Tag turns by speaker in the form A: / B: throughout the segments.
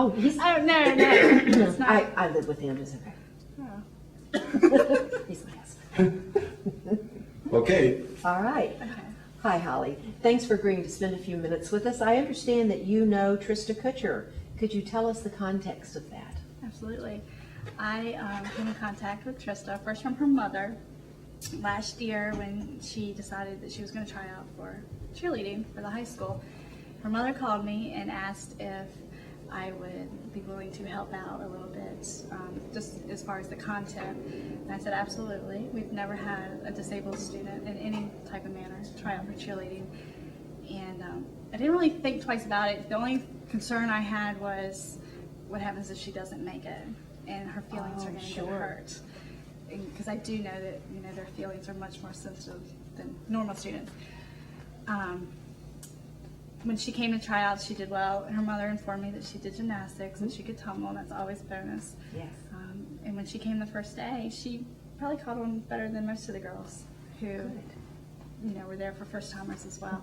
A: Oh, he's...
B: Oh, no. It's not.
A: I live with him, isn't
B: Oh.
A: it? He's my husband.
C: Okay.
A: All right.
B: Okay.
A: Hi, Holly. Thanks for agreeing to spend a few minutes with us. I understand that you know Trista Kutcher. Could you tell us the context of that?
B: Absolutely. I came in contact with Trista first from her mother last year when she decided that she was going to try out for cheerleading for the high school. Her mother called me and asked if I would be willing to help out a little bit, just as far as the content. And I said, absolutely. We've never had a disabled student in any type of manner try out for cheerleading. And I didn't really think twice about it. The only concern I had was what happens if she doesn't make it and her feelings are going to get hurt. Because I do know that their feelings are much more sensitive than normal students. When she came to tryouts, she did well. Her mother informed me that she did gymnastics and she could tumble, and that's always a bonus.
A: Yes.
B: And when she came the first day, she probably caught on better than most of the girls who were there for first timers as well.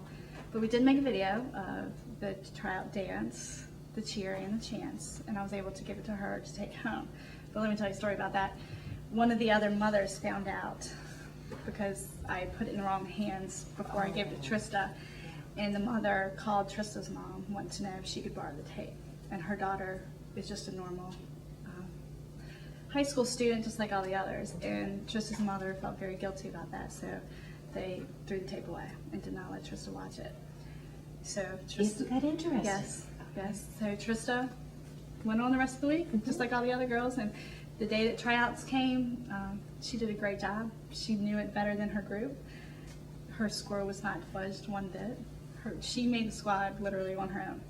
B: But we did make a video of the tryout dance, the cheer, and the chants, and I was able to give it to her to take home. But let me tell you a story about that. One of the other mothers found out because I put it in the wrong hands before I gave it to Trista, and the mother called Trista's mom, wanted to know if she could borrow the tape. And her daughter is just a normal high school student, just like all the others. And Trista's mother felt very guilty about that, so they threw the tape away and did not let Trista watch it. So Trista,
A: Isn't that interesting?
B: Yes. So Trista went on the rest of the week, just like all the other girls. And the day that tryouts came, she did a great job. She knew it better than her group. Her score was not fudged one bit. She made the squad literally on her own.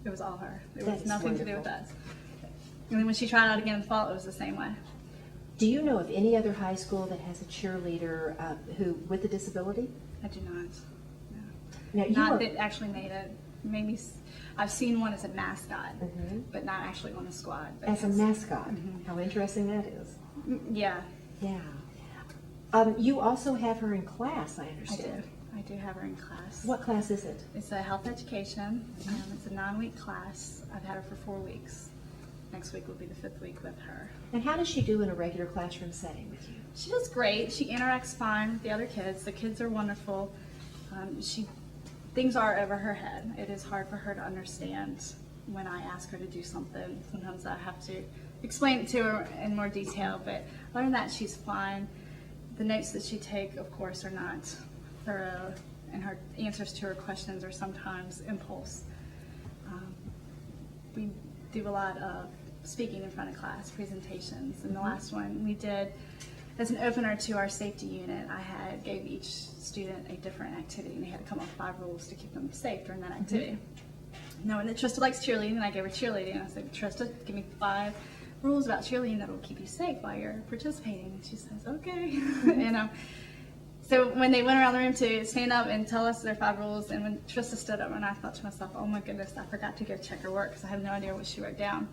B: It was all her. It was nothing to do with us. And then when she tried out again in the fall, it was the same way.
A: Do you know of any other high school that has a cheerleader who with a disability?
B: I do not.
A: Now,
B: Not that actually made it. Maybe I've seen one as a mascot, but not actually on a squad.
A: As a mascot. How interesting that is.
B: Yeah.
A: Yeah. You also have her in class, I understand.
B: I do have her in class.
A: What class is it?
B: It's a health education. It's a 9-week class. I've had her for 4 weeks. Next week will be the 5th week with her.
A: And how does she do in a regular classroom setting with you?
B: She does great. She interacts fine with the other kids. The kids are wonderful. Things are over her head. It is hard for her to understand when I ask her to do something. Sometimes I have to explain it to her in more detail, but other than that, she's fine. The notes that she takes, of course, are not thorough, and her answers to her questions are sometimes impulse. We do a lot of speaking in front of class, presentations, and the last one we did as an opener to our safety unit. I gave each student a different activity, and they had to come up with 5 rules to keep them safe during that activity. Knowing that Trista likes cheerleading, I gave her cheerleading. I said, Trista, give me 5 rules about cheerleading that will keep you safe while you're participating. And she says, okay. So when they went around the room to stand up and tell us their 5 rules, and when Trista stood up, and I thought to myself, oh my goodness, I forgot to go check her work because I have no idea what she wrote down.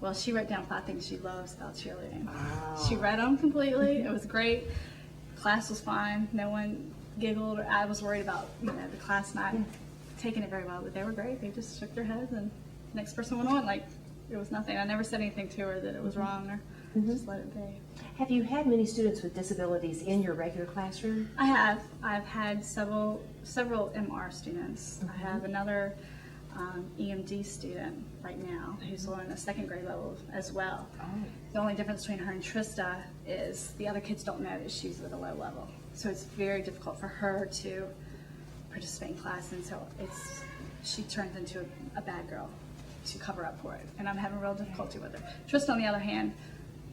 B: Well, she wrote down 5 things she loves about cheerleading. Wow. She read them completely. It was great. Class was fine. No one giggled. Or I was worried about the class not taking it very well, but they were great. They just shook their heads, and the next person went on like it was nothing. I never said anything to her that it was wrong, or just let it be.
A: Have you had many students with disabilities in your regular classroom?
B: I have. I've had several MR students. I have another EMD student right now who's on a 2nd grade level as well. The only difference between her and Trista is the other kids don't know that she's at a low level. So it's very difficult for her to participate in class, and so she turns into a bad girl to cover up for it. And I'm having real difficulty with her. Trista, on the other hand,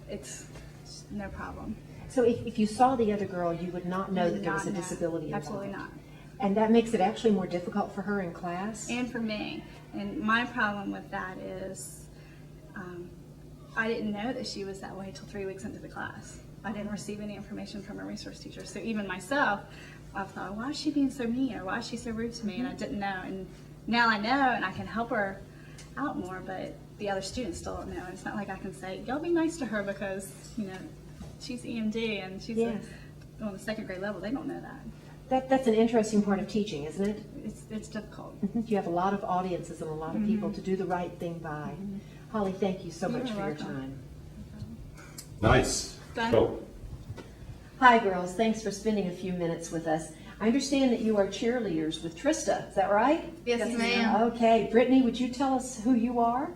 B: it's no problem.
A: So if you saw the other girl, you would not know that there was a disability involved?
B: Absolutely not.
A: And that makes it actually more difficult for her in class?
B: And for me. And my problem with that is I didn't know that she was that way till 3 weeks into the class. I didn't receive any information from a resource teacher. So even myself, I thought, why is she being so mean, or why is she so rude to me? And I didn't know. And now I know, and I can help her out more, but the other students still don't know. And it's not like I can say, y'all be nice to her because, she's EMD and she's on the 2nd grade level. They don't know that.
A: That's an interesting part of teaching, isn't it?
B: It's difficult.
A: You have a lot of audiences and a lot of people to do the right thing by. Holly, thank you so much
B: You're
A: for your
B: welcome.
A: time.
C: Nice.
B: Done.
C: Go.
A: Hi, girls. Thanks for spending a few minutes with us. I understand that you are cheerleaders with Trista. Is that right?
D: Yes, ma'am.
A: Okay. Brittany, would you tell us who you are?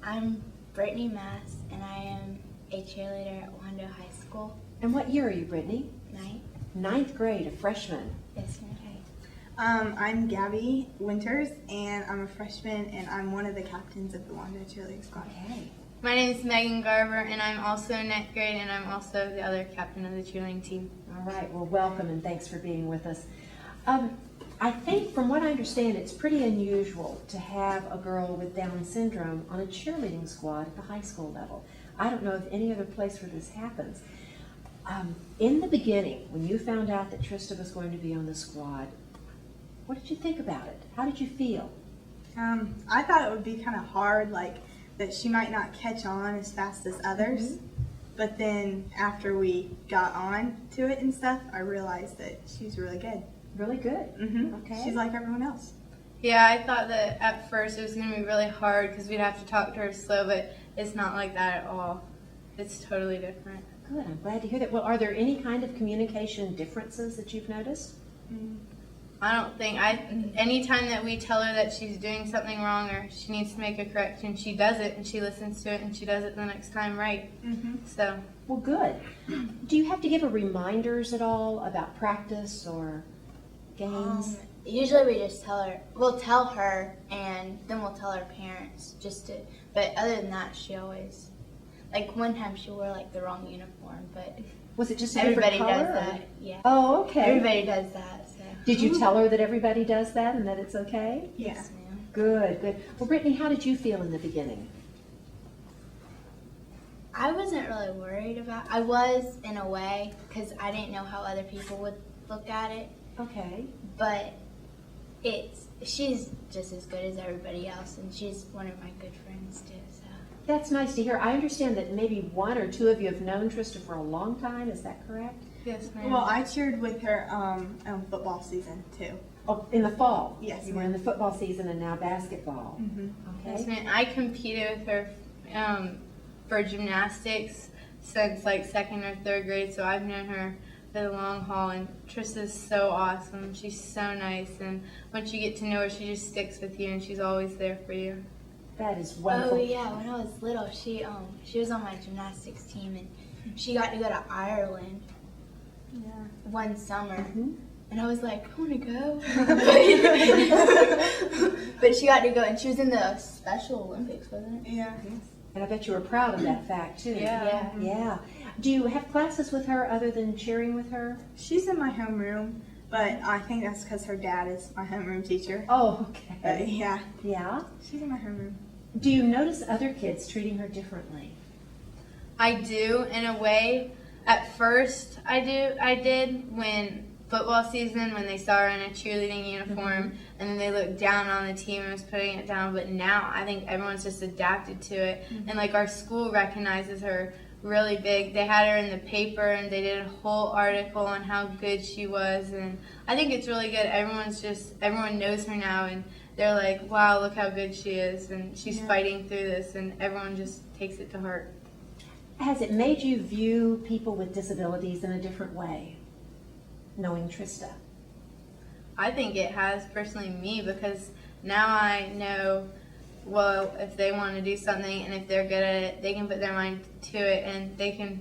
D: I'm Brittany Mass, and I am a cheerleader at Wando High School.
A: And what year are you, Brittany?
D: 9th.
A: Ninth grade, a freshman.
D: Yes, ma'am.
E: I'm Gabby Winters, and I'm a freshman, and I'm one of the captains of the Wando cheerleading squad.
A: Okay.
D: My name is Megan Garber, and I'm also in 9th grade, and I'm also the other captain of the cheerleading team.
A: All right. Well, welcome and thanks for being with us. I think, from what I understand, it's pretty unusual to have a girl with Down syndrome on a cheerleading squad at the high school level. I don't know of any other place where this happens. In the beginning, when you found out that Trista was going to be on the squad, what did you think about it? How did you feel?
E: I thought it would be kind of hard, like that she might not catch on as fast as others. But then after we got on to it and stuff, I realized that she's really good.
A: Really good. Okay.
E: She's like everyone else.
D: Yeah, I thought that at first it was going to be really hard because we'd have to talk to her slow, but it's not like that at all. It's totally different.
A: Good. I'm glad to hear that. Well, are there any kind of communication differences that you've noticed?
D: I don't think anytime that we tell her that she's doing something wrong or she needs to make a correction, she does it and she listens to it and she does it the next time right. So
A: Well, good. Do you have to give her reminders at all about practice or games?
D: usually we just we'll tell her and then we'll tell our parents but other than that, she always, like one time she wore like the wrong uniform, but
A: Was it just a
D: everybody
A: different color?
D: does
A: or-
D: that. Yeah.
A: Oh, okay.
D: Everybody does that, so.
A: Did you tell her that everybody does that and that it's okay?
D: Yes, ma'am.
A: Good, good. Well, Brittany, how did you feel in the beginning?
D: I wasn't really worried about. I was in a way because I didn't know how other people would look at it,
A: Okay.
D: but she's just as good as everybody else, and she's one of my good friends too. So
A: That's nice to hear. I understand that maybe one or two of you have known Trista for a long time. Is that correct?
D: yes, ma'am.
E: Well, I cheered with her on football season too.
A: Oh, in the fall?
E: Yes,
A: You were in the football season and now basketball.
D: Yes,
A: Okay.
D: ma'am. I competed with her for gymnastics since like 2nd or 3rd grade, so I've known her for the long haul. And Trista's so awesome. She's so nice, and once you get to know her, she just sticks with you, and she's always there for you.
A: That is wonderful.
D: Oh yeah, when I was little, she was on my gymnastics team, and she got to go to Ireland one summer. And I was like, I want to go. But she got to go, and she was in the Special Olympics, wasn't it?
E: Yeah.
A: And I bet you were proud of that fact, too.
D: Yeah.
A: Yeah. Do you have classes with her other than cheering with her?
E: She's in my homeroom, but I think that's because her dad is my homeroom teacher.
A: Oh,
E: But
A: okay.
E: yeah,
A: Yeah.
E: she's in my homeroom.
A: Do you notice other kids treating her differently?
D: I do, in a way. At first, I did when football season, when they saw her in a cheerleading uniform, and then they looked down on the team and was putting it down. But now, I think everyone's just adapted to it. And like our school recognizes her really big. They had her in the paper, and they did a whole article on how good she was. And I think it's really good. Everyone knows her now, and they're like, wow, look how good she is. And she's fighting through this, and everyone just takes it to heart.
A: Has it made you view people with disabilities in a different way, knowing Trista?
D: I think it has, personally, me, because now I know, well, if they want to do something and if they're good at it, they can put their mind to it and they can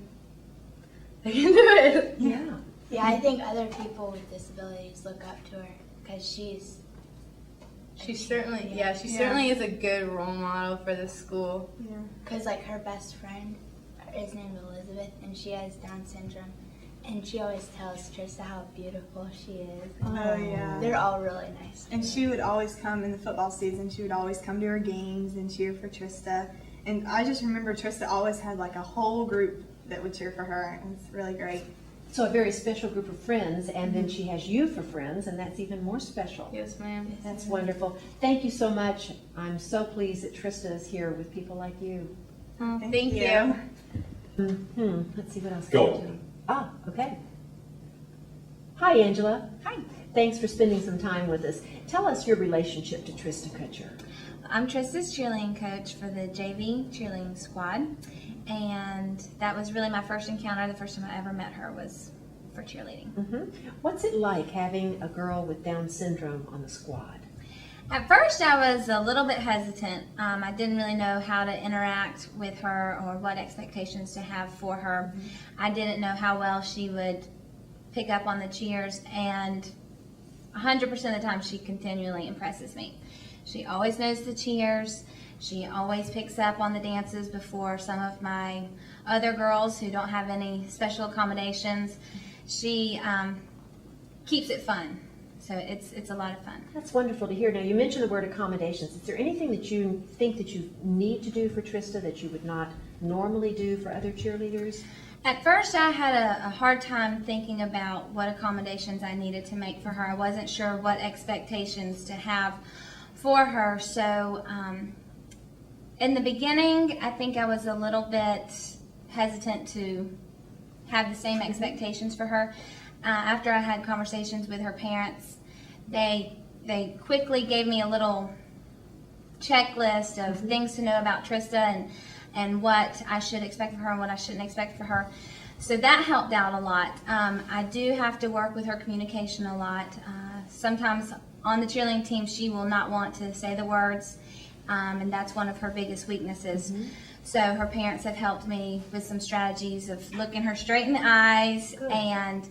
D: do it.
A: Yeah.
F: Yeah, I think other people with disabilities look up to her because
D: She certainly is a good role model for the school.
E: Yeah.
F: because like her best friend is named Elizabeth and she has Down syndrome, and she always tells Trista how beautiful she is.
E: Oh yeah.
F: They're all really nice.
E: And she would always come in the football season. She would always come to her games and cheer for Trista. And I just remember Trista always had like a whole group that would cheer for her. And it's really great.
A: So a very special group of friends, and then she has you for friends, and that's even more special.
D: Yes, ma'am.
A: That's wonderful. Thank you so much. I'm so pleased that Trista is here with people like you.
D: Oh, thank you.
A: Let's see what else.
C: Go.
A: can I do. Ah, okay. Hi, Angela.
B: Hi.
A: Thanks for spending some time with us. Tell us your relationship to Trista Kutcher.
G: I'm Trista's cheerleading coach for the JV cheerleading squad, and that was really my first encounter. The first time I ever met her was for cheerleading.
A: What's it like having a girl with Down syndrome on the squad?
G: At first I was a little bit hesitant. I didn't really know how to interact with her or what expectations to have for her. I didn't know how well she would pick up on the cheers, and 100% of the time she continually impresses me. She always knows the cheers. She always picks up on the dances before some of my other girls who don't have any special accommodations. She keeps it fun, so it's a lot of fun.
A: That's wonderful to hear. Now, you mentioned the word accommodations. Is there anything that you think that you need to do for Trista that you would not normally do for other cheerleaders?
G: At first I had a hard time thinking about what accommodations I needed to make for her. I wasn't sure what expectations to have for her, so in the beginning I think I was a little bit hesitant to have the same expectations for her. After I had conversations with her parents, they quickly gave me a little checklist of things to know about Trista and what I should expect from her and what I shouldn't expect for her. So that helped out a lot. I do have to work with her communication a lot. Sometimes on the cheerleading team she will not want to say the words, and that's one of her biggest weaknesses. So her parents have helped me with some strategies of looking her straight in the eyes and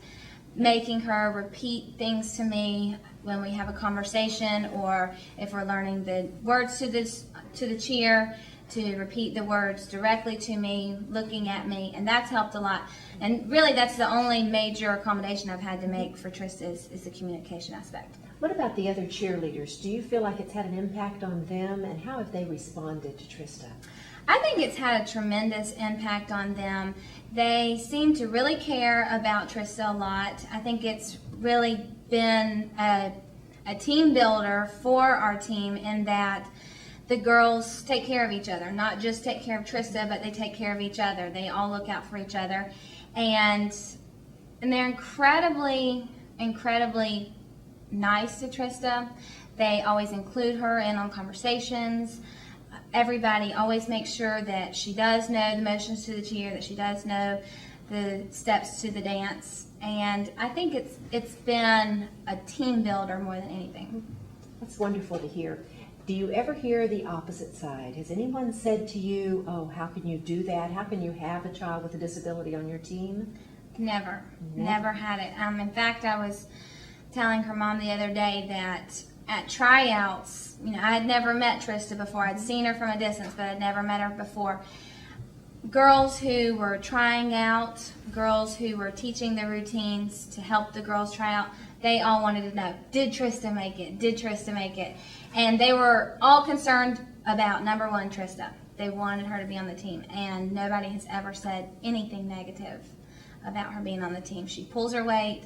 G: making her repeat things to me when we have a conversation, or if we're learning the words to the cheer, to repeat the words directly to me, looking at me, and that's helped a lot. And really that's the only major accommodation I've had to make for Trista is the communication aspect.
A: What about the other cheerleaders? Do you feel like it's had an impact on them, and how have they responded to Trista?
G: I think it's had a tremendous impact on them. They seem to really care about Trista a lot. I think it's really been a team builder for our team in that the girls take care of each other, not just take care of Trista, but they take care of each other. They all look out for each other, and they're incredibly nice to Trista. They always include her in on conversations. Everybody always makes sure that she does know the motions to the cheer, that she does know the steps to the dance, and I think it's been a team builder more than anything.
A: That's wonderful to hear. Do you ever hear the opposite side? Has anyone said to you, oh, how can you do that? How can you have a child with a disability on your team?
G: Never had it. In fact, I was telling her mom the other day that at tryouts, I had never met Trista before. I'd seen her from a distance, but I'd never met her before. Girls who were trying out, girls who were teaching the routines to help the girls try out, they all wanted to know, did Trista make it? Did Trista make it? And they were all concerned about, number one, Trista. They wanted her to be on the team, and nobody has ever said anything negative about her being on the team. She pulls her weight.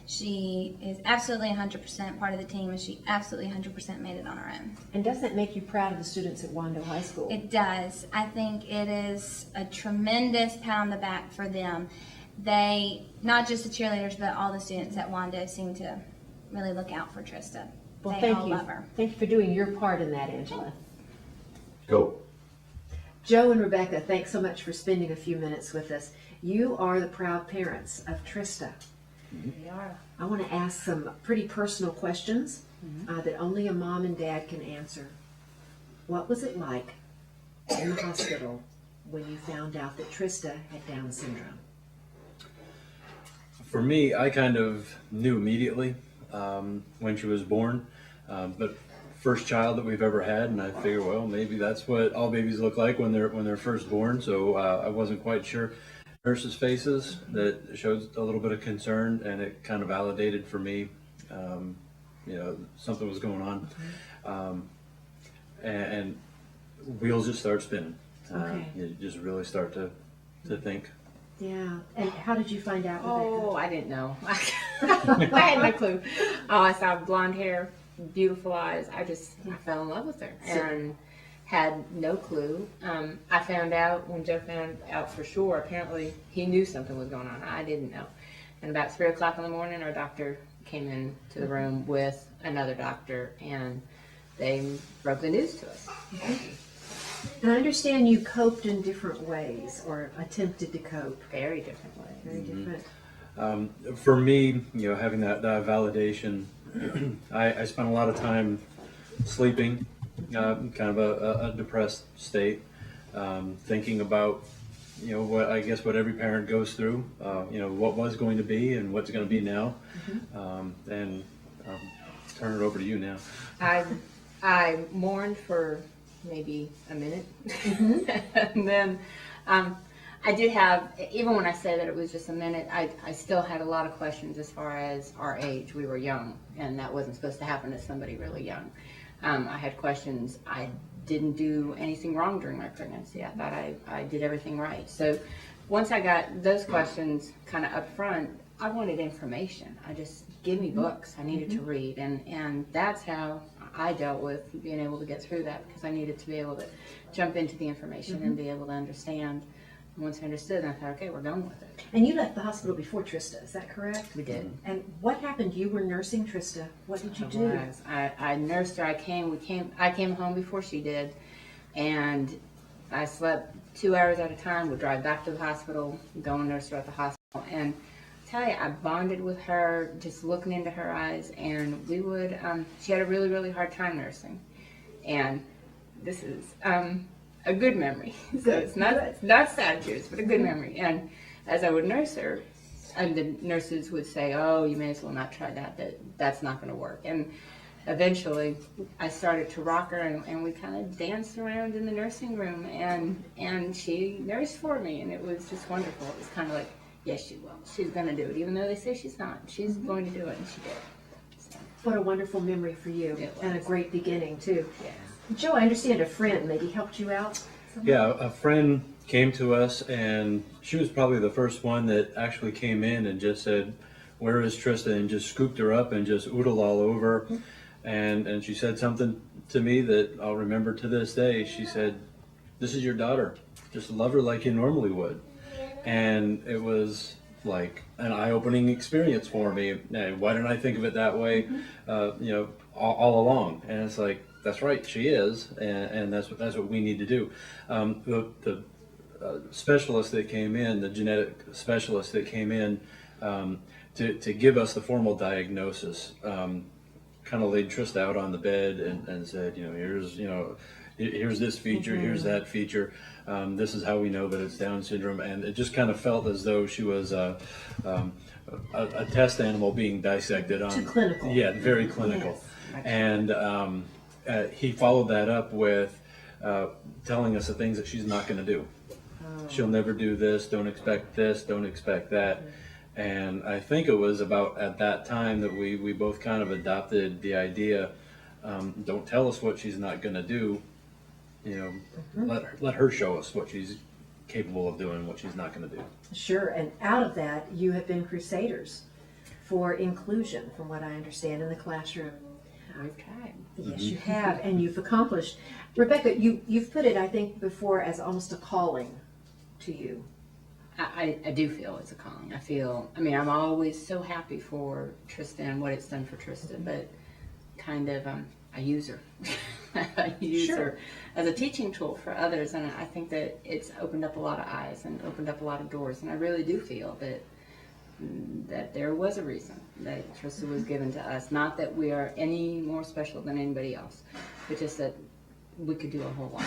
G: She is absolutely 100% part of the team, and she absolutely 100% made it on her own.
A: And doesn't it make you proud of the students at Wando High School?
G: It does. I think it is a tremendous pat on the back for them. They, not just the cheerleaders, but all the students at Wando seem to really look out for Trista.
A: Well,
G: they
A: thank
G: all
A: you.
G: love her.
A: Thank you for doing your part in that, Angela.
C: Go.
A: Joe and Rebecca, thanks so much for spending a few minutes with us. You are the proud parents of Trista.
F: We are.
A: I want to ask some pretty personal questions that only a mom and dad can answer. What was it like in the hospital when you found out that Trista had Down syndrome?
H: For me, I kind of knew immediately when she was born, but first child that we've ever had, and I figure, well, maybe that's what all babies look like when they're first born. So I wasn't quite sure. Nurses' faces that showed a little bit of concern, and it kind of validated for me, something was going on, and wheels just start spinning.
A: Okay.
H: You just really start to think.
A: Yeah. And how did you find out, Rebecca?
I: Oh, I didn't know. I had no clue. Oh, I saw blonde hair, beautiful eyes. I fell in love with her and had no clue. I found out when Joe found out for sure. Apparently, he knew something was going on. I didn't know. And about 3 o'clock in the morning, our doctor came into the room with another doctor, and they broke the news to us.
A: And I understand you coped in different ways, or attempted to cope.
I: Very different ways.
A: Very different.
H: For me, having that validation, I spent a lot of time sleeping, kind of a depressed state, thinking about, what every parent goes through, what was going to be and what's going to be now. And turn it over to you now.
I: I mourned for maybe a minute, and then I did have, even when I say that it was just a minute, I still had a lot of questions as far as our age. We were young, and that wasn't supposed to happen to somebody really young. I had questions. I didn't do anything wrong during my pregnancy. I thought I did everything right. So once I got those questions kind of up front, I wanted information. I just, give me books. I needed to read, and that's how I dealt with being able to get through that, because I needed to be able to jump into the information and be able to understand. And once I understood, I thought, okay, we're going with it.
A: And you left the hospital before Trista, is that correct?
I: We did.
A: And what happened? You were nursing Trista. What did you do?
I: I nursed her. I came home before she did, and I slept 2 hours at a time. Would drive back to the hospital, go and nurse her at the hospital, and tell you, I bonded with her just looking into her eyes, and we would. She had a really, really hard time nursing, and this is a good memory. So it's not sad tears, but a good memory. And as I would nurse her, and the nurses would say, "Oh, you may as well not try that. That's not going to work." And eventually, I started to rock her, and we kind of danced around in the nursing room, and she nursed for me, and it was just wonderful. It was kind of like, yes, she will. She's going to do it, even though they say she's not. She's going to do it, and she did. So,
A: what a wonderful memory for you, and a great beginning too.
I: yes.
A: Joe, I understand a friend maybe helped you out.
H: Yeah, a friend came to us, and she was probably the first one that actually came in and just said, "Where is Trista?" and just scooped her up and just oodled all over. And she said something to me that I'll remember to this day. She said, "This is your daughter. Just love her like you normally would." And it was like an eye-opening experience for me. And why didn't I think of it that way, all along? And it's like, that's right, she is, and that's what we need to do. The specialist that came in, the genetic specialist that came in to give us the formal diagnosis, kind of laid Trista out on the bed and said, here's this feature, here's that feature. This is how we know that it's Down syndrome, and it just kind of felt as though she was a test animal being dissected on.
A: Too clinical.
H: Yeah, very clinical.
A: Yes.
H: And he followed that up with telling us the things that she's not going to do. She'll never do this. Don't expect this. Don't expect that. And I think it was about at that time that we both kind of adopted the idea. Don't tell us what she's not going to do. Let her show us what she's capable of doing, what she's not going to do.
A: Sure, and out of that, you have been crusaders for inclusion, from what I understand, in the classroom.
I: We've tried.
A: Yes, you have, and you've accomplished. Rebecca, you've put it, I think, before as almost a calling to you.
I: I do feel it's a calling. I'm always so happy for Trista and what it's done for Trista, but kind of, I use her. I use her as a teaching tool for others, and I think that it's opened up a lot of eyes and opened up a lot of doors, and I really do feel that there was a reason that Trista was given to us. Not that we are any more special than anybody else, but just that we could do a whole lot.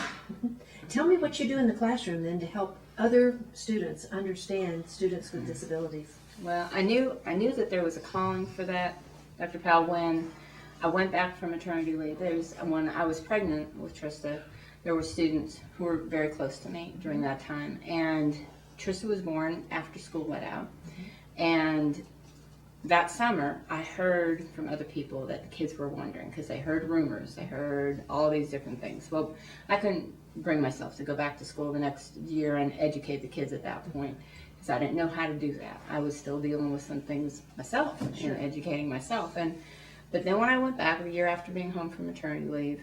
A: Tell me what you do in the classroom then to help other students understand students with disabilities.
I: Well, I knew that there was a calling for that, Dr. Powell, when I went back from maternity leave. When I was pregnant with Trista, there were students who were very close to me during that time, and Trista was born after school let out. And that summer, I heard from other people that the kids were wondering, because they heard rumors, they heard all these different things. Well, I couldn't bring myself to go back to school the next year and educate the kids at that point, because I didn't know how to do that. I was still dealing with some things myself, educating myself. But then when I went back a year after being home from maternity leave,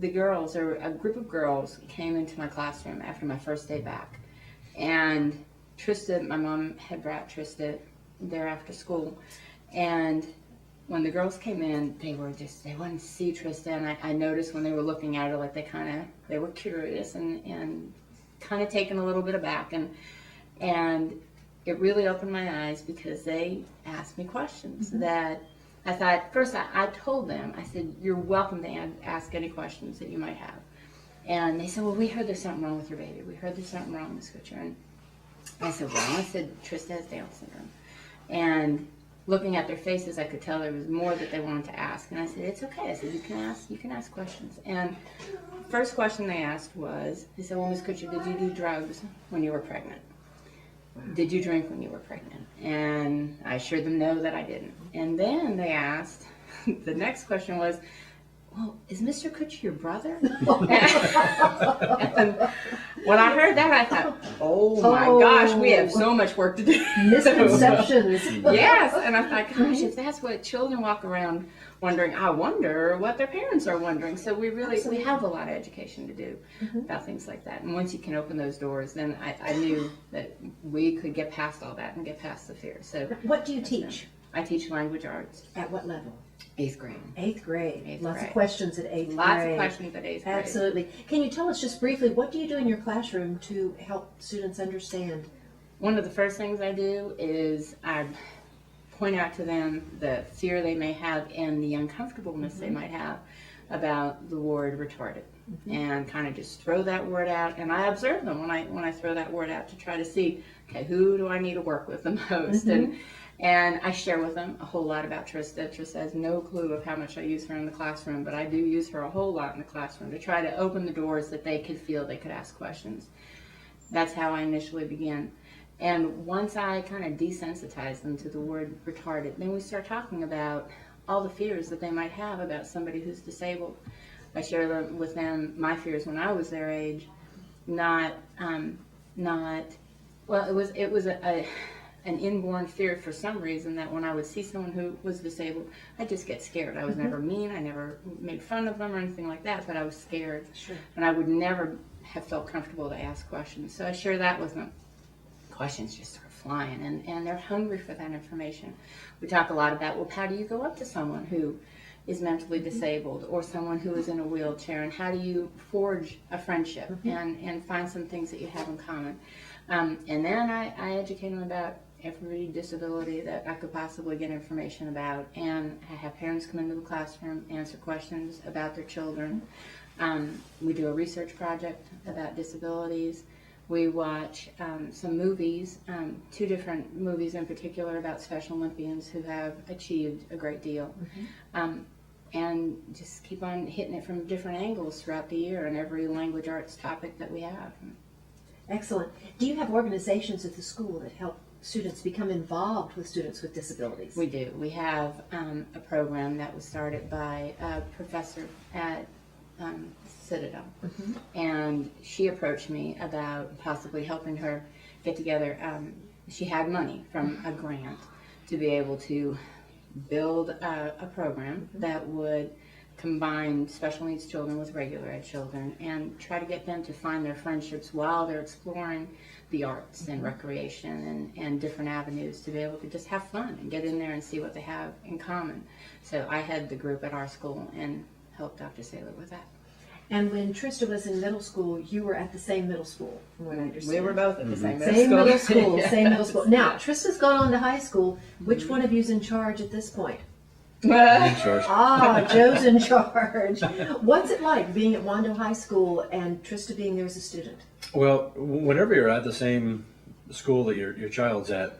I: a group of girls came into my classroom after my first day back. And Trista, my mom had brought Trista there after school, And when the girls came in, they wanted to see Trista, and I noticed when they were looking at her, like they were curious and kind of taken a little bit aback, and it really opened my eyes because they asked me questions that I thought, first I told them, I said, you're welcome to ask any questions that you might have. And they said, well, we heard there's something wrong with your baby. We heard there's something wrong, Miss Kutcher. And I said, well, I said, Trista has Down syndrome. And looking at their faces, I could tell there was more that they wanted to ask. And I said, it's okay. I said, you can ask questions. And first question they asked was, they said, well, Miss Kutcher, did you do drugs when you were pregnant? Did you drink when you were pregnant? And I assured them no, that I didn't. And then they asked, the next question was, well, is Mr. Kutcher your brother? And when I heard that, I thought, oh my gosh, we have so much work to do.
A: Misconceptions.
I: Yes, and I thought, gosh, if that's what children walk around wondering, I wonder what their parents are wondering. So we have a lot of education to do about things like that. And once you can open those doors, then I knew that we could get past all that and get past the fear. So
A: What do you teach?
I: I teach language arts.
A: At what level?
I: 8th grade.
A: 8th grade.
I: Eighth
A: Lots
I: grade.
A: of questions at 8th grade.
I: Lots of questions at 8th grade.
A: Absolutely. Can you tell us just briefly, what do you do in your classroom to help students understand?
I: One of the first things I do is I point out to them the fear they may have and the uncomfortableness they might have about the word retarded, and kind of just throw that word out. And I observe them when I throw that word out to try to see, okay, who do I need to work with the most? And I share with them a whole lot about Trista. Trista has no clue of how much I use her in the classroom, but I do use her a whole lot in the classroom to try to open the doors that they could feel they could ask questions. That's how I initially begin. And once I kind of desensitize them to the word retarded, then we start talking about all the fears that they might have about somebody who's disabled. I share with them my fears when I was their age, well, it was an inborn fear for some reason that when I would see someone who was disabled, I'd just get scared. I was never mean, I never made fun of them or anything like that, but I was scared.
A: Sure.
I: And I would never have felt comfortable to ask questions. So I share that with them. Questions just start flying, and they're hungry for that information. We talk a lot about, well, how do you go up to someone who is mentally disabled or someone who is in a wheelchair, and how do you forge a friendship and find some things that you have in common? And then I educate them about every disability that I could possibly get information about, and I have parents come into the classroom, answer questions about their children. We do a research project about disabilities. We watch some movies, 2 different movies in particular about Special Olympians who have achieved a great deal. And just keep on hitting it from different angles throughout the year and every language arts topic that we have.
A: Excellent. Do you have organizations at the school that help students become involved with students with disabilities?
I: We do. We have a program that was started by a professor at Citadel, and she approached me about possibly helping her get together. She had money from a grant to be able to build a program that would combine special needs children with regular ed children and try to get them to find their friendships while they're exploring the arts and recreation and different avenues to be able to just have fun and get in there and see what they have in common. So I had the group at our school and helped Dr. Saylor with that.
A: And when Trista was in middle school, you were at the same middle school, from what I understand.
I: We were both at the same middle
A: Same
I: school.
A: middle school,
I: Yeah.
A: same middle school. Now, Trista's gone on to high school. Which one of you's in charge at this point?
H: In charge.
A: Ah, Joe's in charge. What's it like being at Wando High School and Trista being there as a student?
H: Well, whenever you're at the same school that your child's at,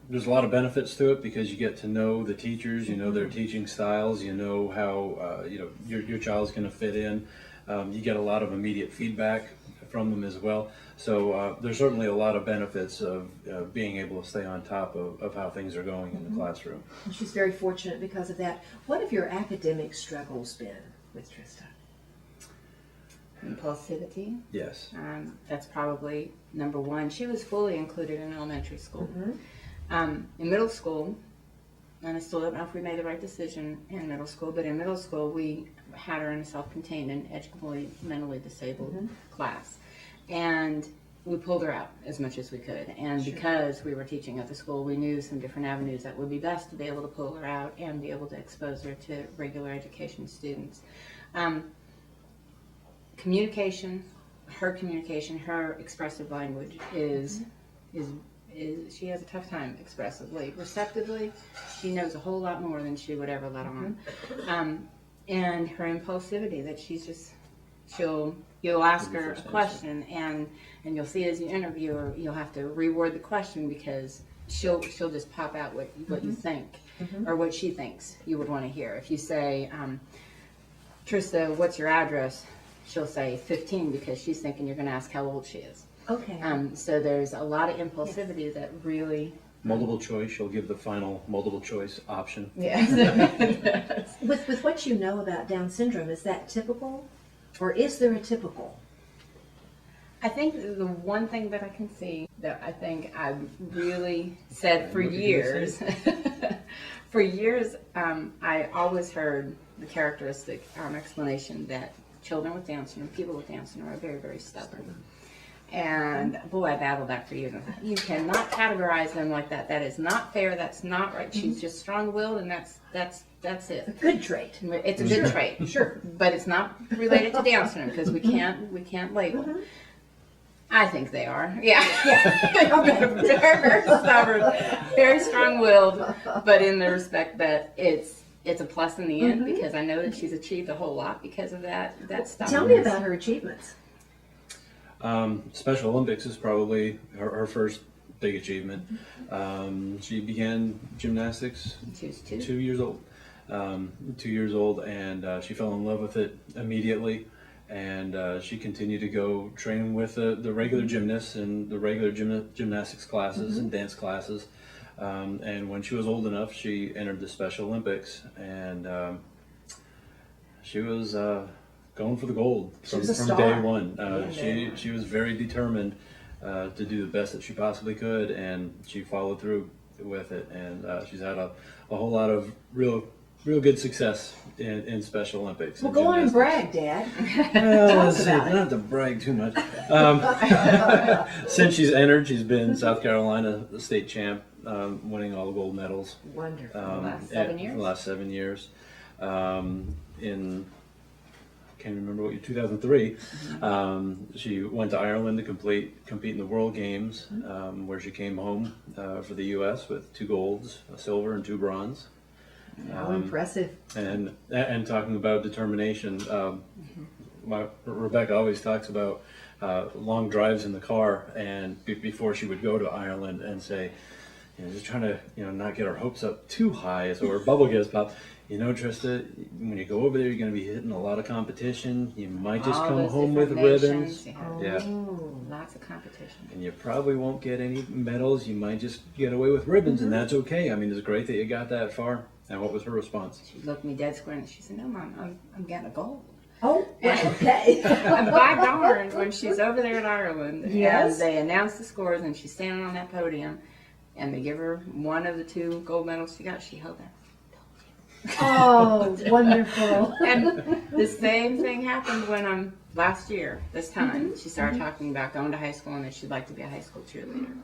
H: there's a lot of benefits to it because you get to know the teachers, you know their teaching styles, you know how your child's going to fit in. You get a lot of immediate feedback from them as well. So there's certainly a lot of benefits of being able to stay on top of how things are going in the classroom.
A: And she's very fortunate because of that. What have your academic struggles been with Trista?
I: Impulsivity.
H: Yes.
I: That's probably number one. She was fully included in elementary school. In middle school, and I still don't know if we made the right decision in middle school, but in middle school we had her in a self-contained and educationally mentally disabled class. And we pulled her out as much as we could. And because we were teaching at the school, we knew some different avenues that would be best to be able to pull her out and be able to expose her to regular education students. Communication, her expressive language is she has a tough time expressively. Receptively, she knows a whole lot more than she would ever let on. And her impulsivity, that she's just, you'll ask her a question and you'll see as you interview her, you'll have to reword the question because she'll just pop out what you think or what she thinks you would want to hear. If you say, Trista, what's your address? She'll say 15 because she's thinking you're going to ask how old she is.
A: Okay.
I: So there's a lot of impulsivity that really...
H: Multiple choice, she'll give the final multiple choice option.
I: Yes.
A: With what you know about Down syndrome, is that typical? Or is there a typical?
I: I think the one thing that I can see that I think I've really said for years, for years, I always heard the characteristic explanation that children with Down syndrome, people with Down syndrome are very, very stubborn. And boy, I battled that for years. You cannot categorize them like that. That is not fair. That's not right. She's just strong-willed, and that's it.
A: A good trait.
I: It's a good trait.
A: Sure.
I: But it's not related to Down syndrome because we can't label them. I think they are. Yeah. Very, very stubborn, very strong-willed, but in the respect that it's a plus in the end because I know that she's achieved a whole lot because of that stubbornness.
A: Tell me about her achievements.
H: Special Olympics is probably her first big achievement. She began gymnastics
I: She was 2.
H: 2 years old. 2 years old, and she fell in love with it immediately. And she continued to go train with the regular gymnasts and the regular gymnastics classes and dance classes. And when she was old enough, she entered the Special Olympics, and she was going for the gold from day one. She was very determined to do the best that she possibly could, and she followed through with it. And she's had a whole lot of real good success in Special Olympics.
A: Well, go on and brag, Dad.
H: Well, let's see, not have to brag too much. Since she's entered, she's been South Carolina state champ, winning all the gold medals.
A: Wonderful.
I: The last 7 years?
H: The last 7 years. In, I can't remember what year, 2003, she went to Ireland to compete in the World Games, where she came home for the U.S. with 2 golds, a silver, and 2 bronze.
A: How impressive.
H: And talking about determination, Rebecca always talks about long drives in the car, and before she would go to Ireland, and say, just trying to not get our hopes up too high, so her bubble gets popped. Trista, when you go over there, you're going to be hitting a lot of competition. You might just
I: All
H: come
I: those
H: home with
I: different
H: ribbons.
I: nations,
H: Yeah.
I: Lots of competition.
H: And you probably won't get any medals. You might just get away with ribbons, and that's okay. I mean, it's great that you got that far. And what was her response?
I: She looked me dead square and she said, "No, Mom, I'm getting a gold."
A: Oh, okay.
I: And by darn, when she's over there in Ireland,
A: Yes.
I: and they announce the scores, and she's standing on that podium, and they give her one of the 2 gold medals she got, she held that.
A: Oh, wonderful.
I: And the same thing happened when last year, this time, she started talking about going to high school and that she'd like to be a high school cheerleader.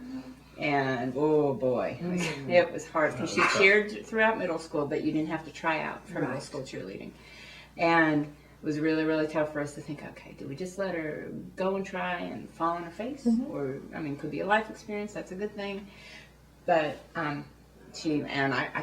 I: And oh boy, it was hard because she cheered throughout middle school, but you didn't have to try out for middle school cheerleading. And it was really, really tough for us to think, okay, do we just let her go and try and fall on her face? Or, could be a life experience, that's a good thing. But I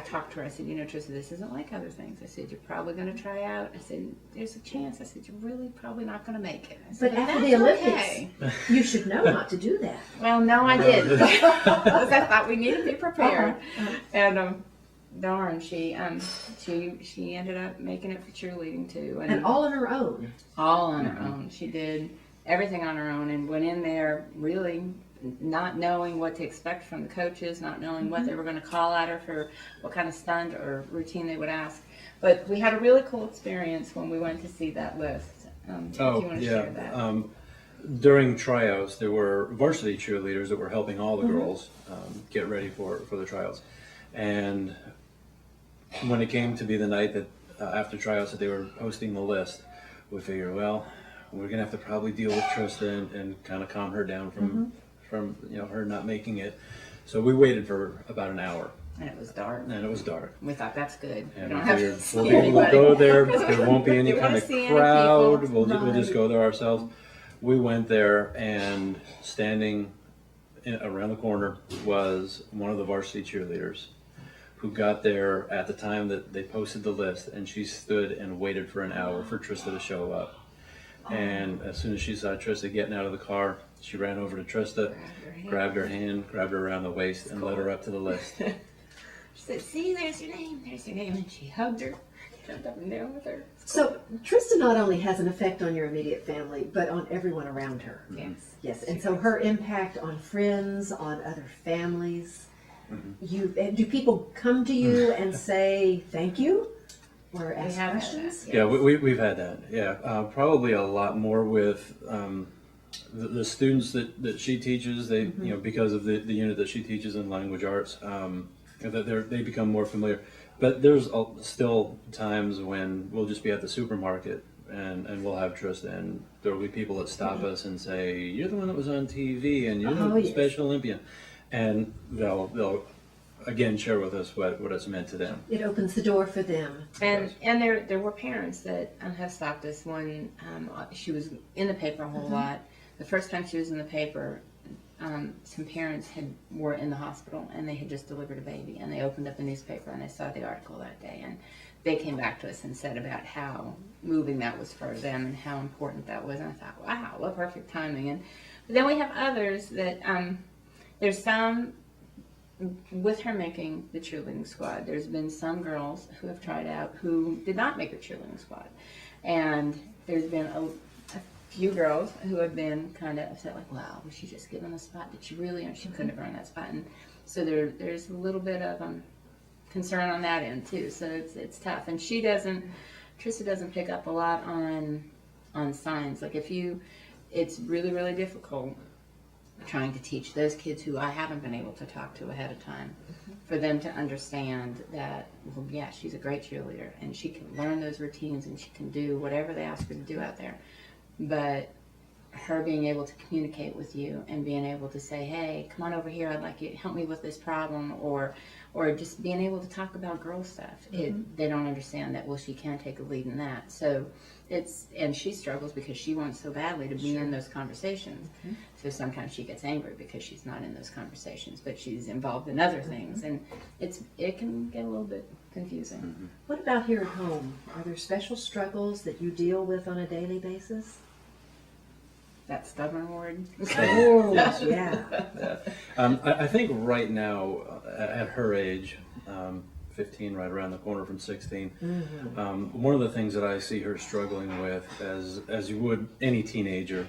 I: talked to her, I said, Trista, this isn't like other things. I said, you're probably going to try out. I said, there's a chance. I said, you're really probably not going to make it. I said,
A: But after
I: "That's
A: the Olympics,
I: okay."
A: you should know not to do that.
I: Well, no, I didn't. Because I thought we needed to be prepared. And darn, she ended up making it for cheerleading too.
A: And all on her own.
I: All on her own. She did everything on her own and went in there really not knowing what to expect from the coaches, not knowing what they were going to call at her for what kind of stunt or routine they would ask. But we had a really cool experience when we went to see that list. If you want to share that.
H: During tryouts, there were varsity cheerleaders that were helping all the girls get ready for the tryouts. And when it came to be the night that after tryouts that they were posting the list, we figured, well, we're gonna have to probably deal with Trista and kind of calm her down from her not making it. So we waited for about an hour,
I: And it was dark.
H: and it was dark.
I: We thought that's good. We
H: And
I: don't
H: we
I: have
H: figured
I: to see
H: we'll be able to
I: anybody.
H: go there. There won't be any
I: We
H: kind
I: wanna
H: of
I: see any
H: crowd.
I: people.
H: We'll just go there ourselves. We went there, and standing around the corner was one of the varsity cheerleaders, who got there at the time that they posted the list, and she stood and waited for an hour for Trista to show up. And as soon as she saw Trista getting out of the car, she ran over to Trista, grabbed her hand, grabbed her around the waist, and led her up to the list.
I: She said, "See, there's your name. There's your name." And she hugged her, jumped up and down with her.
A: So Trista not only has an effect on your immediate family, but on everyone around her.
I: Yes.
A: Yes, and so her impact on friends, on other families. Do people come to you and say thank you or ask
I: have had
A: questions?
I: that,
H: Yeah, we've had that. Yeah, probably a lot more with the students that she teaches. They because of the unit that she teaches in language arts, that they become more familiar. But there's still times when we'll just be at the supermarket and we'll have Trista, and there will be people that stop us and say, "You're the one that was on TV, and you're the
A: yes.
H: Special Olympian," and they'll again share with us what it's meant to them.
A: It opens the door for them.
I: And there were parents that have stopped us when she was in the paper a whole lot. The first time she was in the paper, some parents were in the hospital and they had just delivered a baby, and they opened up the newspaper and they saw the article that day, and they came back to us and said about how moving that was for them and how important that was. And I thought, wow, what perfect timing. But then we have others that there's some. With her making the cheerleading squad, there's been some girls who have tried out who did not make the cheerleading squad. And there's been a few girls who have been kind of upset, like, wow, was she just given a spot? Did she really? Or she couldn't have earned that spot. And so there's a little bit of concern on that end, too. So it's tough. And Trista doesn't pick up a lot on signs. Like, it's really, really difficult trying to teach those kids who I haven't been able to talk to ahead of time, for them to understand that, well, yeah, she's a great cheerleader and she can learn those routines and she can do whatever they ask her to do out there. But her being able to communicate with you and being able to say, hey, come on over here, I'd like you to help me with this problem, or just being able to talk about girl stuff. They don't understand that, well, she can take a lead in that. So and she struggles because she wants so badly to be in those conversations. So sometimes she gets angry because she's not in those conversations, but she's involved in other things, and it can get a little bit confusing.
A: What about here at home? Are there special struggles that you deal with on a daily basis?
I: That stubborn word.
A: Oh, yeah.
H: I think right now, at her age, 15, right around the corner from 16, one of the things that I see her struggling with, as you would any teenager,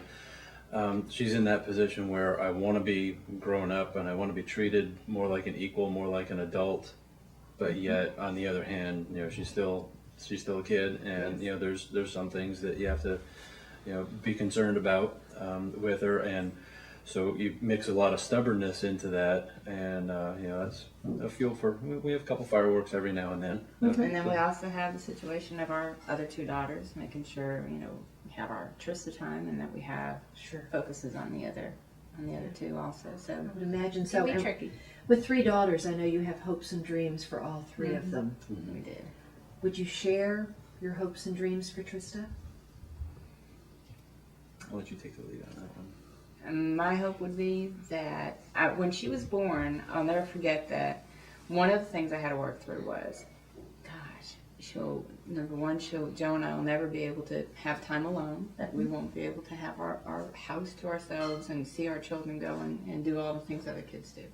H: she's in that position where I want to be grown up and I want to be treated more like an equal, more like an adult, but yet on the other hand, she's still a kid, and there's some things that you have to be concerned about with her, and so you mix a lot of stubbornness into that, and that's a fuel for. We have a couple fireworks every now and then.
I: And then we also have the situation of our other two daughters, making sure we have our Trista time, and that we have focuses on the other two also. So
A: I would imagine
I: it
A: so.
I: can be
A: And
I: tricky.
A: with 3 daughters, I know you have hopes and dreams for all 3 of them.
I: We did.
A: Would you share your hopes and dreams for Trista?
H: I'll let you take the lead on that one.
I: And my hope would be that when she was born, I'll never forget that one of the things I had to work through was, gosh, Joe and I will never be able to have time alone, that we won't be able to have our house to ourselves and see our children go and do all the things other kids do.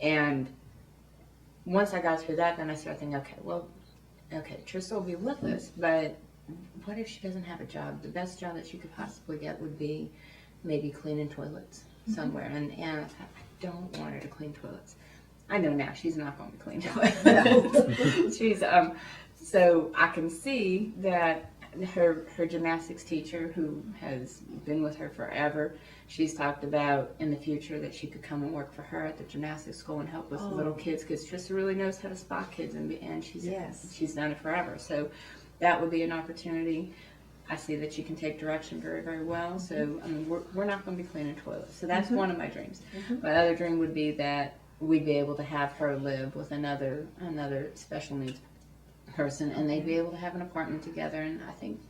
I: And once I got through that, then I started thinking, okay, Trista will be with us, but what if she doesn't have a job? The best job that she could possibly get would be maybe cleaning toilets somewhere. And I thought, I don't want her to clean toilets. I know now she's not going to clean toilets. She's so I can see that her gymnastics teacher, who has been with her forever, she's talked about in the future that she could come and work for her at the gymnastics school and help with the little kids, because Trista really knows how to spot kids, and she's done it forever. So that would be an opportunity. I see that she can take direction very, very well. So, I mean, we're not going to be cleaning toilets. So that's one of my dreams. My other dream would be that we'd be able to have her live with another special needs person, and they'd be able to have an apartment together. And I think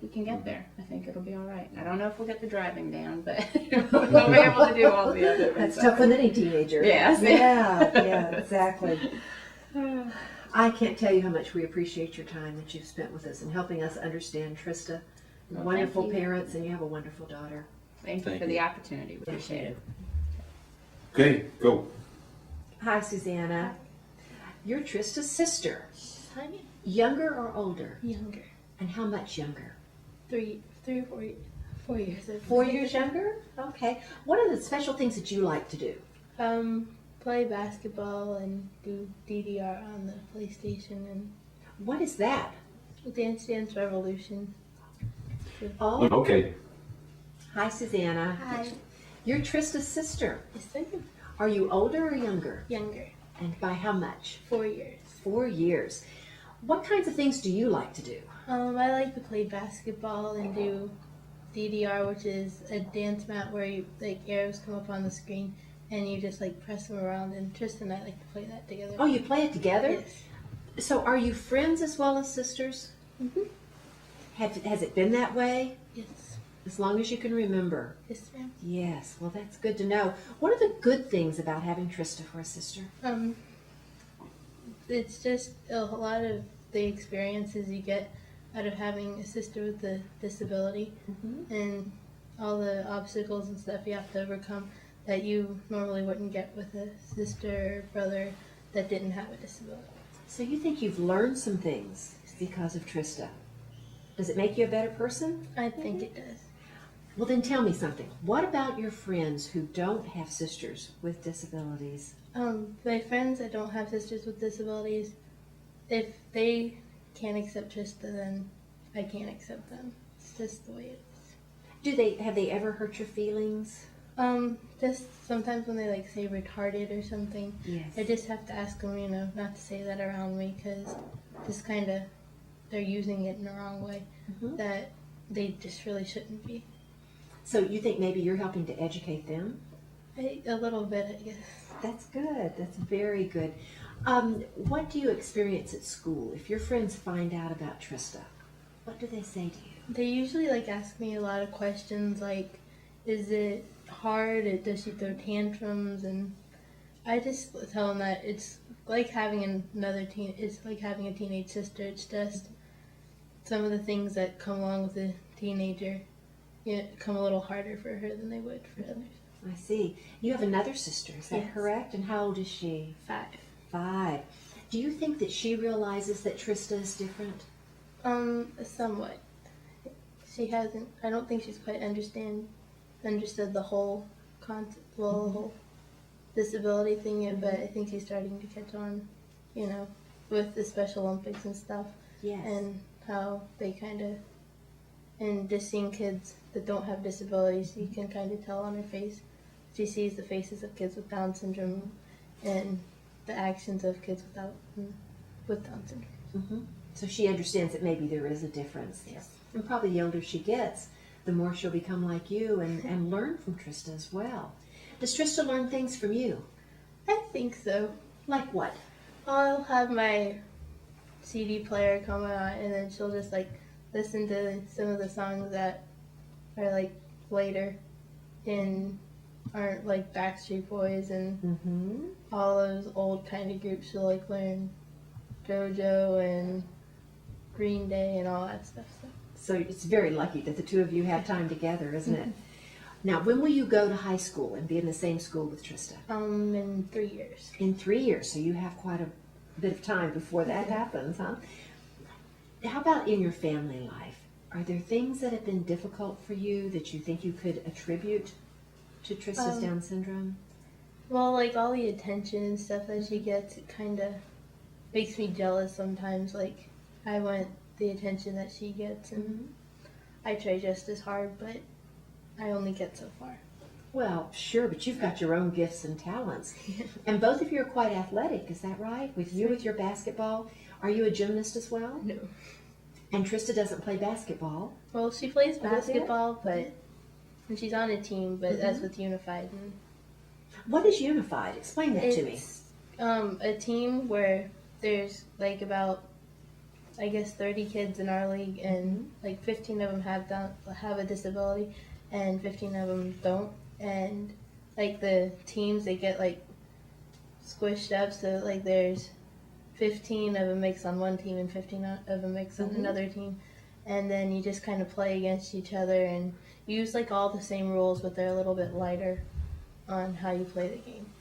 I: we can get there. I think it'll be all right. I don't know if we'll get the driving down, but we'll be able to do all the other.
A: That's tough with any teenager.
I: Yes.
A: Yeah, exactly. I can't tell you how much we appreciate your time that you've spent with us and helping us understand Trista.
I: Well,
A: Wonderful
I: thank you.
A: parents, and you have a wonderful daughter.
I: Thank you
H: Thank
I: for
H: you.
I: the opportunity. We appreciate it.
C: Okay, go.
A: Hi, Susanna. You're Trista's sister.
J: Honey,
A: Younger or older?
J: younger.
A: And how much younger?
J: 3 or 4 years.
A: 4 years younger? Okay. What are the special things that you like to do?
J: Play basketball and do DDR on the PlayStation and
A: What is that?
J: Dance Dance Revolution.
A: Oh,
C: Okay,
A: hi, Susanna.
J: Hi.
A: You're Trista's sister.
J: Yes, I am.
A: Are you older or younger?
J: Younger.
A: And by how much?
J: 4 years.
A: 4 years. What kinds of things do you like to do?
J: I like to play basketball and do DDR, which is a dance mat where you, like, arrows come up on the screen and you just like press them around. And Trista and I like to play that together.
A: Oh, you play it together?
J: Yes.
A: So are you friends as well as sisters?
J: Mhm.
A: Has it been that way?
J: Yes.
A: As long as you can remember.
J: Yes, ma'am.
A: Yes, well, that's good to know. What are the good things about having Trista for a sister?
J: It's just a lot of the experiences you get out of having a sister with a disability and all the obstacles and stuff you have to overcome that you normally wouldn't get with a sister or brother that didn't have a disability.
A: So you think you've learned some things because of Trista. Does it make you a better person?
J: I think it does.
A: Well, then tell me something. What about your friends who don't have sisters with disabilities?
J: My friends that don't have sisters with disabilities, if they can't accept Trista, then I can't accept them. It's just the way it is.
A: Have they ever hurt your feelings?
J: Just sometimes when they like say retarded or something,
A: Yes.
J: I just have to ask them, not to say that around me because just kind of they're using it in the wrong way that they just really shouldn't be.
A: So you think maybe you're helping to educate them?
J: A little bit, I guess.
A: That's good. That's very good. What do you experience at school? If your friends find out about Trista, what do they say to you?
J: They usually like ask me a lot of questions like, is it hard? Does she throw tantrums? And I just tell them that it's like having it's like having a teenage sister. It's just some of the things that come along with a teenager come a little harder for her than they would for others.
A: I see. You have another sister, is that
J: Yes.
A: correct? And how old is she?
J: 5.
A: 5. Do you think that she realizes that Trista is different?
J: Somewhat. I don't think she's quite understood the whole concept, the whole disability thing yet, but I think she's starting to catch on, with the Special Olympics and stuff,
A: Yes.
J: and how they and just seeing kids that don't have disabilities, you can kind of tell on her face. She sees the faces of kids with Down syndrome and the actions of kids with Down syndrome.
A: So she understands that maybe there is a difference.
J: Yes.
A: And probably the older she gets, the more she'll become like you and learn from Trista as well. Does Trista learn things from you?
J: I think so.
A: Like what?
J: I'll have my CD player come on, and then she'll just listen to some of the songs that are later and aren't like Backstreet Boys and all those old kind of groups. She'll learn JoJo and Green Day and all that stuff.
A: So it's very lucky that the two of you have time together, isn't it? Now, when will you go to high school and be in the same school with Trista?
J: In 3 years.
A: In 3 years, so you have quite a bit of time before that happens, huh? How about in your family life? Are there things that have been difficult for you that you think you could attribute to Trista's Down syndrome?
J: Well, all the attention and stuff that she gets, it kind of makes me jealous sometimes. I want the attention that she gets, and I try just as hard, but I only get so far.
A: Well, sure, but you've got your own gifts and talents. And both of you are quite athletic, is that right? With your basketball. Are you a gymnast as well?
J: No.
A: And Trista doesn't play basketball.
J: Well, she plays
A: Oh, does she?
J: basketball, but and she's on a team, but that's with Unified.
A: What is Unified? Explain that to me.
J: It's a team where there's like about, I guess, 30 kids in our league, and like 15 of them have a disability, and 15 of them don't. And like the teams, they get like squished up, so like there's 15 of them makes on one team and 15 of them makes on another team, and then you just kind of play against each other and use like all the same rules, but they're a little bit lighter on how you play the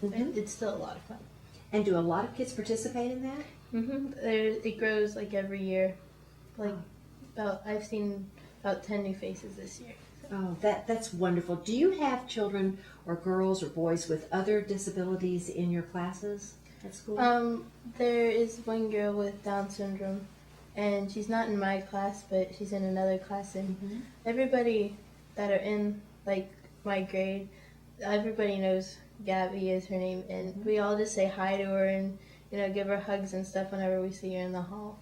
J: game. It's still a lot of fun.
A: And do a lot of kids participate in that?
J: It grows like every year. Like I've seen about 10 new faces this year.
A: Oh, that's wonderful. Do you have children or girls or boys with other disabilities in your classes at school?
J: There is one girl with Down syndrome, and she's not in my class, but she's in another class. And everybody that are in like my grade, everybody knows Gabby is her name, and we all just say hi to her and give her hugs and stuff whenever we see her in the hall.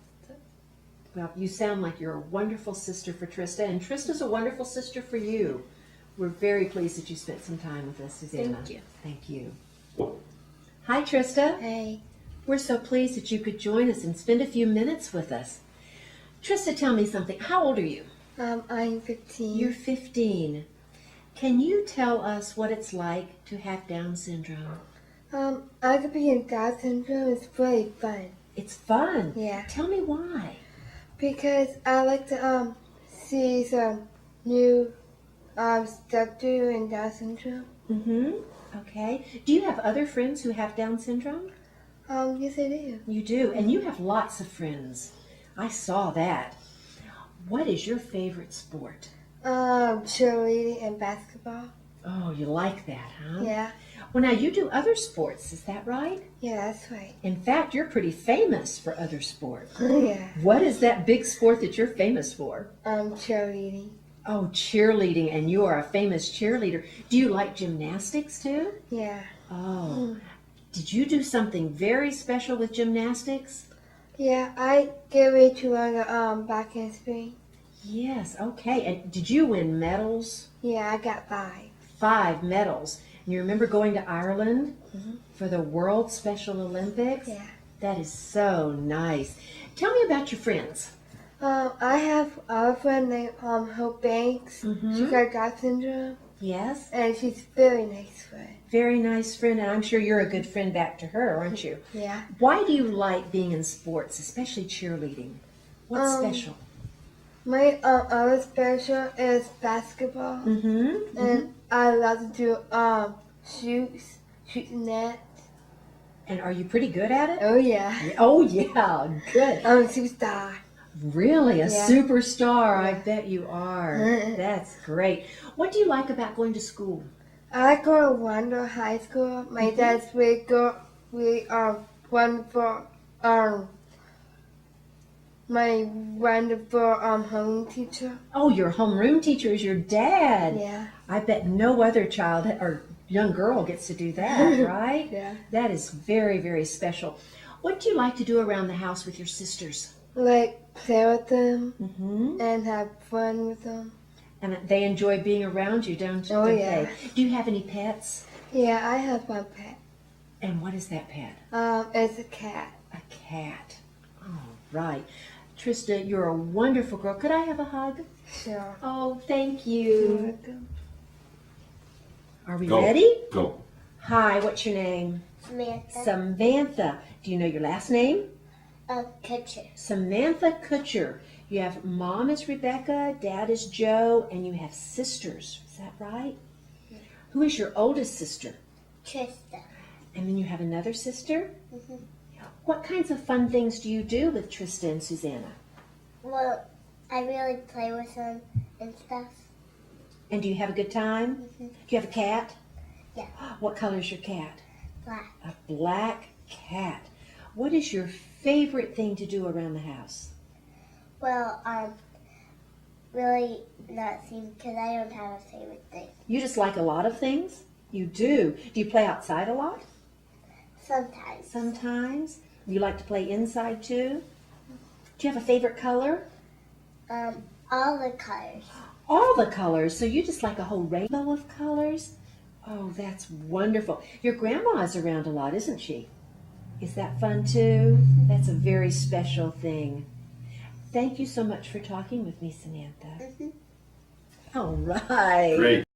A: Well, you sound like you're a wonderful sister for Trista, and Trista's a wonderful sister for you. We're very pleased that you spent some time with us, Susanna.
J: Thank you.
A: Thank you. Hi, Trista.
F: Hey.
A: We're so pleased that you could join us and spend a few minutes with us. Trista, tell me something. How old are you?
F: I'm 15.
A: You're 15. Can you tell us what it's like to have Down syndrome?
F: I could be in Down syndrome. It's really fun.
A: It's fun.
F: Yeah.
A: Tell me why.
F: Because I like to see some new stuff to do in Down syndrome.
A: Okay. Do you have other friends who have Down syndrome?
F: Yes, I do.
A: You do, and you have lots of friends. I saw that. What is your favorite sport?
F: Cheerleading and basketball.
A: Oh, you like that, huh?
F: Yeah.
A: Well, now you do other sports, is that right?
F: Yeah, that's right.
A: In fact, you're pretty famous for other sports.
F: Yeah.
A: What is that big sport that you're famous for?
F: Cheerleading.
A: Oh, cheerleading, and you are a famous cheerleader. Do you like gymnastics too?
F: Yeah.
A: Oh. Did you do something very special with gymnastics?
F: Yeah, I get ready to learn the back handspring.
A: Yes, okay. And did you win medals?
F: Yeah, I got 5.
A: 5 medals. And you remember going to Ireland for the World Special Olympics?
F: Yeah.
A: That is so nice. Tell me about your friends.
F: I have a friend named Hope Banks. She got Down syndrome,
A: Yes?
F: and she's a very nice friend.
A: Very nice friend, and I'm sure you're a good friend back to her, aren't you?
F: Yeah.
A: Why do you like being in sports, especially cheerleading? What's special?
F: My other special is basketball, and I love to do shoot net.
A: And are you pretty good at it?
F: Oh yeah.
A: Oh, yeah, good.
F: I'm a superstar.
A: Really? A
F: Yeah.
A: superstar? I bet you are. That's great. What do you like about going to school?
F: I go to Wando High School. My dad's really wonderful. My wonderful home teacher.
A: Oh, your homeroom teacher is your dad.
F: Yeah.
A: I bet no other child or young girl gets to do that, right?
F: Yeah.
A: That is very, very special. What do you like to do around the house with your sisters?
F: Like play with them
A: Mm-hmm.
F: and have fun with them.
A: And they enjoy being around you, don't
F: Oh,
A: don't
F: yeah.
A: they? Do you have any pets?
F: Yeah, I have one pet.
A: And what is that pet?
F: It's a cat.
A: A cat. All right. Trista, you're a wonderful girl. Could I have a hug?
F: Sure.
A: Oh, thank
F: You're
A: you.
F: welcome.
A: Are we
C: Go.
A: ready?
C: Go.
A: Hi, what's your name?
F: Samantha.
A: Samantha. Do you know your last name?
F: Kutcher.
A: Samantha Kutcher. You have mom is Rebecca, dad is Joe, and you have sisters. Is that right? Who is your oldest sister?
F: Trista.
A: And then you have another sister? What kinds of fun things do you do with Trista and Susanna?
F: Well, I really play with them and stuff.
A: And do you have a good time? Do you have a cat?
F: Yeah.
A: What color is your cat?
F: Black.
A: A black cat. What is your favorite thing to do around the house?
F: Well, really not seem because I don't have a favorite thing.
A: You just like a lot of things? You do. Do you play outside a lot?
F: Sometimes.
A: Sometimes. You like to play inside too? Do you have a favorite color?
F: All the colors.
A: All the colors. So you just like a whole rainbow of colors? Oh, that's wonderful. Your grandma is around a lot, isn't she? Is that fun too? That's a very special thing. Thank you so much for talking with me, Samantha. All right.
C: Great.